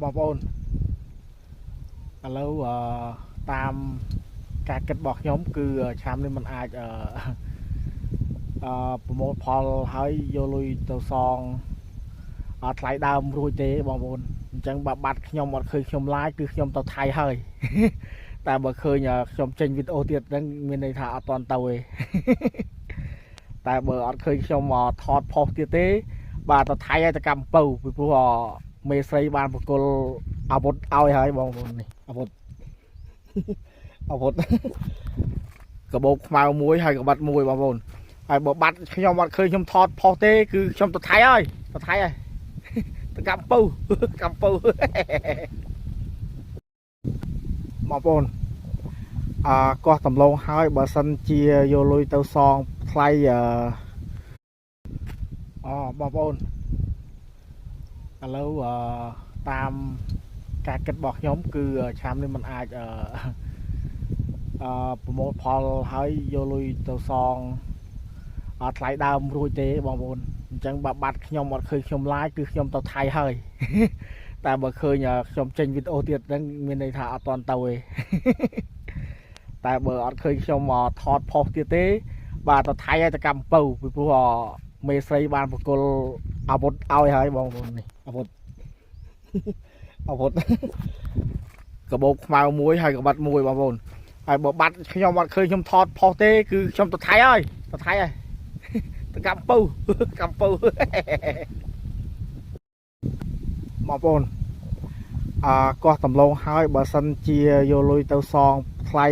បងប្អូនឥឡូវតាមការគិតរបស់ខ្ញុំគឺឆ្នាំនេះมันអាចប្រមូលផលហើយយកលុយទៅសងថ្លៃដើមរួចទេបងប្អូនអញ្ចឹងបើបាត់ខ្ញុំអត់ឃើញខ្ញុំឡាយគឺខ្ញុំទៅថៃហើយ តែបើឃើញខ្ញុំចេញវីដេអូទៀតហ្នឹងមានន័យថាអត់តន់ទៅទេ តែបើអត់ឃើញខ្ញុំថតផុសទៀតទេបាទទៅថៃហើយទៅកម្ពុជាពីព្រោះមេស្រីបានបកគលអាវុធឲ្យហើយបងប្អូននេះអាវុធ អាវុធ កបោកខ្មៅមួយហើយកបាត់មួយបងប្អូនហើយបើបាត់ខ្ញុំអត់ឃើញខ្ញុំថតផុសទេគឺខ្ញុំទៅថៃហើយទៅថៃហើយ ទៅកម្ពុជា កម្ពុជា បងប្អូនកោះដំឡូងហើយបើសិនជាយកលុយទៅសងថ្លៃបងប្អូនឥឡូវតាមការគិតរបស់ខ្ញុំគឺឆ្នាំនេះมันអាចប្រមូលផលហើយយកលុយទៅសងថ្លៃដើមរួចទេបងប្អូនអញ្ចឹងបើបាត់ខ្ញុំអត់ឃើញខ្ញុំឡាយគឺខ្ញុំទៅថៃហើយ តែបើឃើញខ្ញុំចេញវីដេអូទៀតហ្នឹងមានន័យថាអត់តន់ទៅទេ តែបើអត់ឃើញខ្ញុំថតផុសទៀតទេបាទទៅថៃហើយទៅកម្ពុជាពីព្រោះមេស្រីបានបកគលអាវុធឲ្យហើយបងប្អូននេះអាវុធ អាវុធ កបោកខ្មៅមួយហើយកបាត់មួយបងប្អូនហើយបើបាត់ខ្ញុំអត់ឃើញខ្ញុំថតផុសទេគឺខ្ញុំទៅថៃហើយទៅថៃហើយ ទៅកម្ពុជា កម្ពុជា បងប្អូនកោះដំឡូងហើយបើសិនជាយកលុយទៅសងថ្លៃ